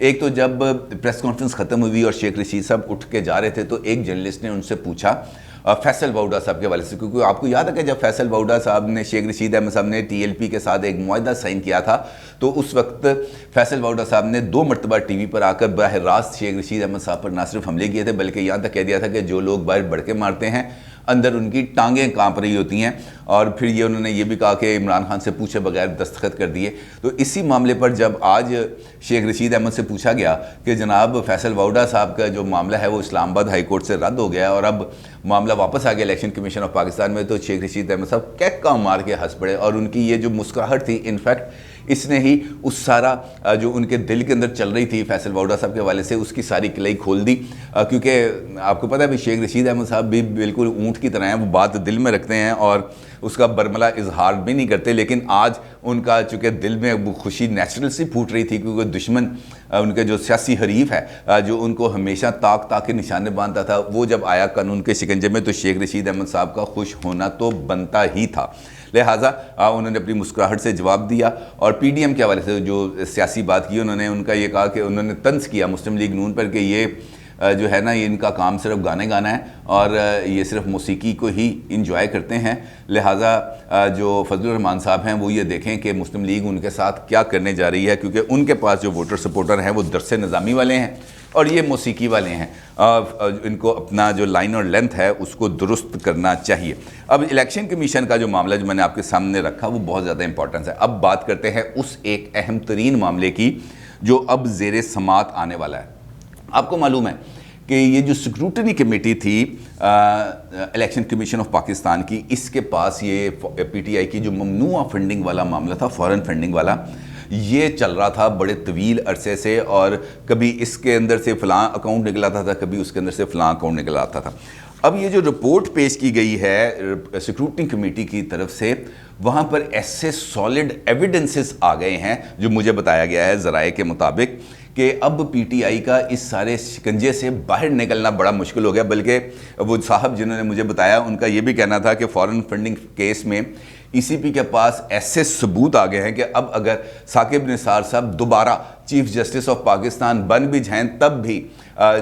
ایک تو جب پریس کانفرنس ختم ہوئی اور شیخ رشید صاحب اٹھ کے جا رہے تھے تو ایک جرنلسٹ نے ان سے پوچھا فیصل وؤڈا صاحب کے حوالے سے، کیونکہ آپ کو یاد ہے کہ جب فیصل وؤڈا صاحب نے شیخ رشید احمد صاحب نے ٹی ایل پی کے ساتھ ایک معاہدہ سائن کیا تھا تو اس وقت فیصل وؤڈا صاحب نے 2 مرتبہ ٹی وی پر آ کر براہ راست شیخ رشید احمد صاحب پر نہ صرف حملے کیے تھے بلکہ یہاں تک کہہ دیا تھا کہ جو لوگ باہر بڑھ کے مارتے ہیں اندر ان کی ٹانگیں کانپ رہی ہوتی ہیں، اور پھر یہ انہوں نے یہ بھی کہا کہ عمران خان سے پوچھے بغیر دستخط کر دیے۔ تو اسی معاملے پر جب آج شیخ رشید احمد سے پوچھا گیا کہ جناب فیصل وؤڈا صاحب کا جو معاملہ ہے وہ اسلام آباد ہائی کورٹ سے رد ہو گیا ہے اور اب معاملہ واپس آ گیا الیکشن کمیشن آف پاکستان میں، تو شیخ رشید احمد صاحب کیکا مار کے ہنس پڑے، اور ان کی یہ جو مسکراہٹ تھی انفیکٹ اس نے ہی اس سارا جو ان کے دل کے اندر چل رہی تھی فیصل وؤڈا صاحب کے حوالے سے اس کی ساری کلائی کھول دی، کیونکہ آپ کو پتہ ہے بھی شیخ رشید احمد صاحب بھی بالکل اونٹ کی طرح ہیں، وہ بات دل میں رکھتے ہیں اور اس کا برملا اظہار بھی نہیں کرتے، لیکن آج ان کا چونکہ دل میں خوشی نیچرل سی پھوٹ رہی تھی کیونکہ دشمن ان کے جو سیاسی حریف ہے جو ان کو ہمیشہ طاق کے نشانے باندھتا تھا وہ جب آیا قانون کے شکنجے میں تو شیخ رشید احمد صاحب کا خوش ہونا تو بنتا ہی تھا، لہٰذا انہوں نے اپنی مسکراہٹ سے جواب دیا۔ اور پی ڈی ایم کے حوالے سے جو سیاسی بات کی انہوں نے ان کا یہ کہا کہ انہوں نے طنز کیا مسلم لیگ نون پر کہ یہ جو ہے نا یہ ان کا کام صرف گانے گانا ہے اور یہ صرف موسیقی کو ہی انجوائے کرتے ہیں، لہٰذا جو فضل الرحمان صاحب ہیں وہ یہ دیکھیں کہ مسلم لیگ ان کے ساتھ کیا کرنے جا رہی ہے، کیونکہ ان کے پاس جو ووٹر سپورٹر ہیں وہ درس نظامی والے ہیں اور یہ موسیقی والے ہیں، ان کو اپنا جو لائن اور لینتھ ہے اس کو درست کرنا چاہیے۔ اب الیکشن کمیشن کا جو معاملہ جو میں نے آپ کے سامنے رکھا وہ بہت زیادہ امپورٹنس ہے۔ اب بات کرتے ہیں اس ایک اہم ترین معاملے کی جو اب زیر سماعت آنے والا ہے۔ آپ کو معلوم ہے کہ یہ جو سکروٹنی کمیٹی تھی الیکشن کمیشن آف پاکستان کی، اس کے پاس یہ پی ٹی آئی کی جو ممنوع فنڈنگ والا معاملہ تھا، فورن فنڈنگ والا، یہ چل رہا تھا بڑے طویل عرصے سے، اور کبھی اس کے اندر سے فلاں اکاؤنٹ نکل آتا تھا، کبھی اس کے اندر سے فلاں اکاؤنٹ نکل آتا تھا۔ اب یہ جو رپورٹ پیش کی گئی ہے سکروٹنی کمیٹی کی طرف سے، وہاں پر ایسے سالڈ ایویڈنسز آ گئے ہیں جو مجھے بتایا گیا ہے ذرائع کے مطابق کہ اب پی ٹی آئی کا اس سارے شکنجے سے باہر نکلنا بڑا مشکل ہو گیا، بلکہ وہ صاحب جنہوں نے مجھے بتایا ان کا یہ بھی کہنا تھا کہ فورن فنڈنگ کیس میں ای سی پی کے پاس ایسے ثبوت آ گئے ہیں کہ اب اگر ثاقب نثار صاحب دوبارہ چیف جسٹس آف پاکستان بن بھی جائیں تب بھی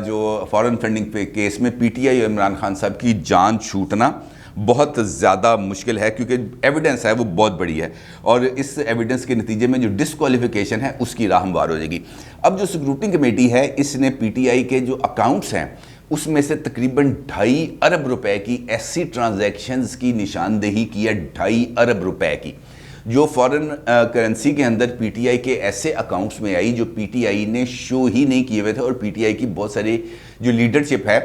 جو فورن فنڈنگ کیس میں پی ٹی آئی اور عمران خان صاحب کی جان چھوٹنا بہت زیادہ مشکل ہے، کیونکہ ایویڈنس ہے وہ بہت بڑی ہے اور اس ایویڈنس کے نتیجے میں جو ڈسکوالیفیکیشن ہے اس کی راہ ہموار ہو جائے گی۔ اب جو سکروٹنی کمیٹی ہے اس نے پی ٹی آئی کے جو اکاؤنٹس ہیں اس میں سے تقریباً 2.5 ارب روپے کی ایسی ٹرانزیکشنز کی نشاندہی کی ہے، 2.5 ارب روپے کی، جو فورن کرنسی کے اندر پی ٹی آئی کے ایسے اکاؤنٹس میں آئی جو پی ٹی آئی نے شو ہی نہیں کیے ہوئے تھے، اور پی ٹی آئی کی بہت ساری جو لیڈرشپ ہے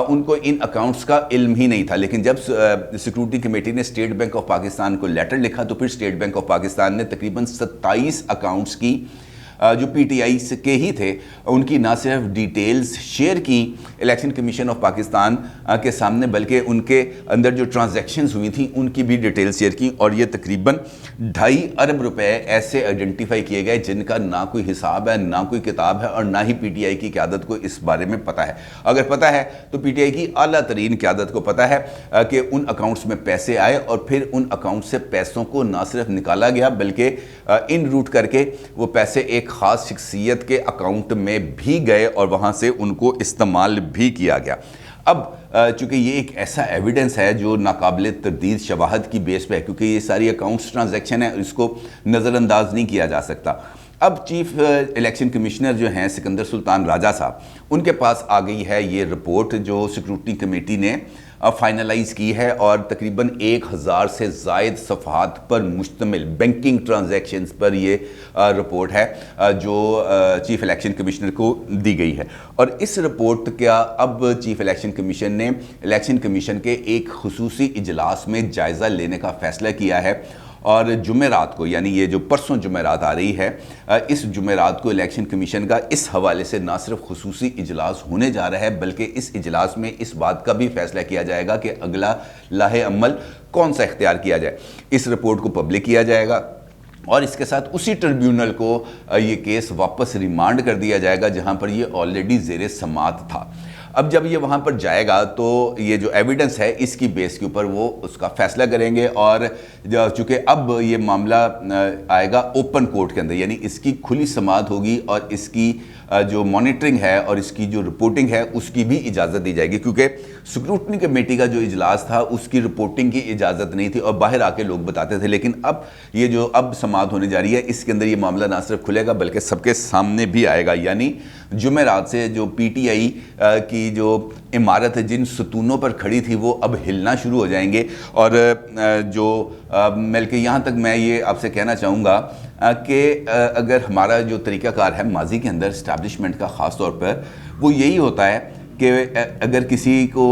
ان کو ان اکاؤنٹس کا علم ہی نہیں تھا۔ لیکن جب سکیورٹی کمیٹی نے اسٹیٹ بینک آف پاکستان کو لیٹر لکھا تو پھر اسٹیٹ بینک آف پاکستان نے تقریباً 27 اکاؤنٹس کی جو پی ٹی آئی کے ہی تھے ان کی نہ صرف ڈیٹیلز شیئر کی الیکشن کمیشن آف پاکستان کے سامنے، بلکہ ان کے اندر جو ٹرانزیکشنز ہوئی تھیں ان کی بھی ڈیٹیلز شیئر کی، اور یہ تقریباً 2.5 ارب روپے ایسے آئیڈینٹیفائی کیے گئے جن کا نہ کوئی حساب ہے، نہ کوئی کتاب ہے، اور نہ ہی پی ٹی آئی کی قیادت کو اس بارے میں پتہ ہے۔ اگر پتہ ہے تو پی ٹی آئی کی اعلیٰ ترین قیادت کو پتہ ہے کہ ان اکاؤنٹس میں پیسے آئے اور پھر ان اکاؤنٹ سے پیسوں کو نہ صرف نکالا گیا بلکہ ان روٹ کر کے وہ پیسے ایک خاص شخصیت کے اکاؤنٹ میں بھی گئے اور وہاں سے ان کو استعمال بھی کیا گیا۔ اب چونکہ یہ ایک ایسا ایویڈنس ہے جو ناقابل تردید شواہد کی بیس پہ ہے، کیونکہ یہ ساری اکاؤنٹس ٹرانزیکشن ہے، اس کو نظر انداز نہیں کیا جا سکتا۔ اب چیف الیکشن کمشنر جو ہیں سکندر سلطان راجہ صاحب، ان کے پاس آ گئی ہے یہ رپورٹ جو سکیورٹی کمیٹی نے فائنلائز کی ہے، اور تقریباً 1000 سے زائد صفحات پر مشتمل بینکنگ ٹرانزیکشنز پر یہ رپورٹ ہے جو چیف الیکشن کمشنر کو دی گئی ہے۔ اور اس رپورٹ کا اب چیف الیکشن کمیشن نے الیکشن کمیشن کے ایک خصوصی اجلاس میں جائزہ لینے کا فیصلہ کیا ہے، اور جمعرات کو، یعنی یہ جو پرسوں جمعرات آ رہی ہے، اس جمعرات کو الیکشن کمیشن کا اس حوالے سے نہ صرف خصوصی اجلاس ہونے جا رہا ہے بلکہ اس اجلاس میں اس بات کا بھی فیصلہ کیا جائے گا کہ اگلا لاہ عمل کون سا اختیار کیا جائے۔ اس رپورٹ کو پبلک کیا جائے گا اور اس کے ساتھ اسی ٹریبیونل کو یہ کیس واپس ریمانڈ کر دیا جائے گا جہاں پر یہ آلریڈی زیر سماعت تھا۔ اب جب یہ وہاں پر جائے گا تو یہ جو ایویڈنس ہے اس کی بیس کے اوپر وہ اس کا فیصلہ کریں گے، اور چونکہ اب یہ معاملہ آئے گا اوپن کورٹ کے اندر، یعنی اس کی کھلی سماعت ہوگی اور اس کی جو مانیٹرنگ ہے اور اس کی جو رپورٹنگ ہے اس کی بھی اجازت دی جائے گی، کیونکہ سکروٹنی کمیٹی کا جو اجلاس تھا اس کی رپورٹنگ کی اجازت نہیں تھی اور باہر آ کے لوگ بتاتے تھے، لیکن اب یہ جو سماعت ہونے جا رہی ہے اس کے اندر یہ معاملہ نہ صرف کھلے گا بلکہ سب کے سامنے بھی آئے گا، یعنی جمعرات سے جو پی ٹی آئی کی جو عمارت جن ستونوں پر کھڑی تھی وہ اب ہلنا شروع ہو جائیں گے، اور جو بلکہ یہاں تک میں یہ آپ سے کہنا چاہوں گا کہ اگر ہمارا جو طریقہ کار ہے ماضی کے اندر اسٹیبلشمنٹ کا خاص طور پر، وہ یہی ہوتا ہے کہ اگر کسی کو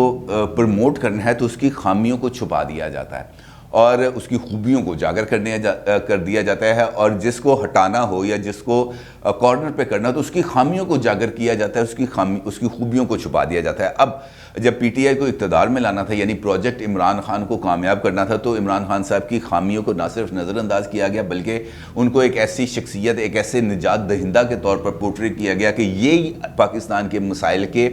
پروموٹ کرنا ہے تو اس کی خامیوں کو چھپا دیا جاتا ہے اور اس کی خوبیوں کو اجاگر کر دیا جاتا ہے، اور جس کو ہٹانا ہو یا جس کو کارنر پہ کرنا تو اس کی خامیوں کو اجاگر کیا جاتا ہے، اس کی خوبیوں کو چھپا دیا جاتا ہے۔ اب جب پی ٹی آئی کو اقتدار میں لانا تھا، یعنی پروجیکٹ عمران خان کو کامیاب کرنا تھا، تو عمران خان صاحب کی خامیوں کو نہ صرف نظر انداز کیا گیا بلکہ ان کو ایک ایسی شخصیت، ایک ایسے نجات دہندہ کے طور پر پورٹری کیا گیا کہ یہ پاکستان کے مسائل کے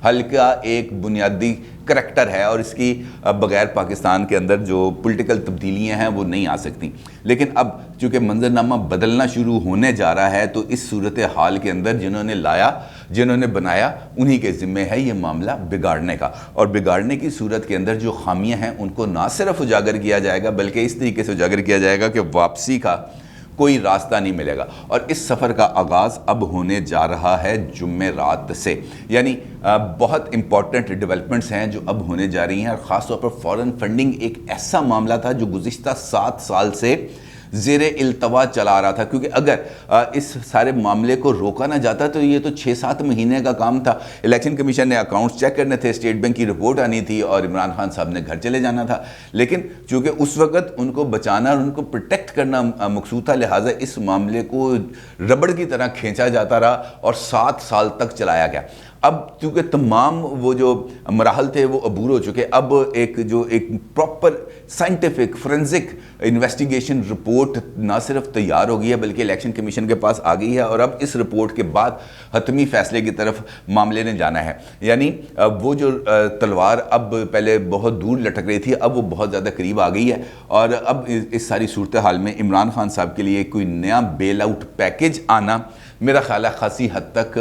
حل کا ایک بنیادی کریکٹر ہے اور اس کی بغیر پاکستان کے اندر جو پولیٹیکل تبدیلیاں ہیں وہ نہیں آ سکتی۔ لیکن اب چونکہ منظرنامہ بدلنا شروع ہونے جا رہا ہے تو اس صورتحال کے اندر جنہوں نے بنایا انہی کے ذمہ ہے یہ معاملہ بگاڑنے کا، اور بگاڑنے کی صورت کے اندر جو خامیاں ہیں ان کو نہ صرف اجاگر کیا جائے گا بلکہ اس طریقے سے اجاگر کیا جائے گا کہ واپسی کا کوئی راستہ نہیں ملے گا۔ اور اس سفر کا آغاز اب ہونے جا رہا ہے جمعرات سے، یعنی بہت امپورٹنٹ ڈیولپمنٹس ہیں جو اب ہونے جا رہی ہیں، اور خاص طور پر فارن فنڈنگ ایک ایسا معاملہ تھا جو گزشتہ 7 سال سے زیر التوا چلا رہا تھا، کیونکہ اگر اس سارے معاملے کو روکا نہ جاتا تو یہ تو 6-7 مہینے کا کام تھا۔ الیکشن کمیشن نے اکاؤنٹس چیک کرنے تھے، اسٹیٹ بینک کی رپورٹ آنی تھی اور عمران خان صاحب نے گھر چلے جانا تھا، لیکن چونکہ اس وقت ان کو بچانا اور ان کو پروٹیکٹ کرنا مقصود تھا، لہٰذا اس معاملے کو ربڑ کی طرح کھینچا جاتا رہا اور 7 سال تک چلایا گیا۔ اب چونکہ تمام وہ جو مراحل تھے وہ عبور ہو چکے، اب ایک proper scientific forensic investigation report نہ صرف تیار ہو گئی ہے بلکہ الیکشن کمیشن کے پاس آ گئی ہے، اور اب اس رپورٹ کے بعد حتمی فیصلے کی طرف معاملے نے جانا ہے، یعنی وہ جو تلوار اب پہلے بہت دور لٹک رہی تھی اب وہ بہت زیادہ قریب آ گئی ہے، اور اب اس ساری صورتحال میں عمران خان صاحب کے لیے کوئی نیا بیل آؤٹ پیکج آنا میرا خیال ہے خاصی حد تک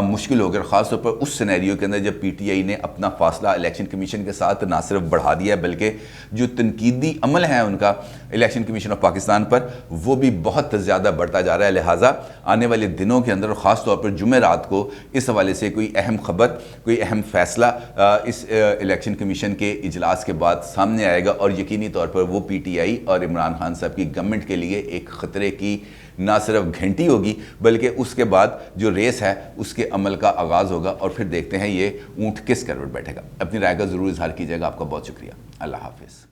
مشکل ہو گیا، خاص طور پر اس سینیریو کے اندر جب پی ٹی آئی نے اپنا فاصلہ الیکشن کمیشن کے ساتھ نہ صرف بڑھا دیا ہے بلکہ جو تنقیدی عمل ہے ان کا الیکشن کمیشن آف پاکستان پر وہ بھی بہت زیادہ بڑھتا جا رہا ہے، لہٰذا آنے والے دنوں کے اندر اور خاص طور پر جمعرات کو اس حوالے سے کوئی اہم خبر، کوئی اہم فیصلہ اس الیکشن کمیشن کے اجلاس کے بعد سامنے آئے گا، اور یقینی طور پر وہ پی ٹی آئی اور عمران خان صاحب کی گورنمنٹ کے لیے ایک خطرے کی نہ صرف گھنٹی ہوگی بلکہ اس کے بعد جو ریس ہے اس کے عمل کا آغاز ہوگا، اور پھر دیکھتے ہیں یہ اونٹ کس کروٹ بیٹھے گا۔ اپنی رائے کا ضرور اظہار کیجیے گا۔ آپ کا بہت شکریہ۔ اللہ حافظ۔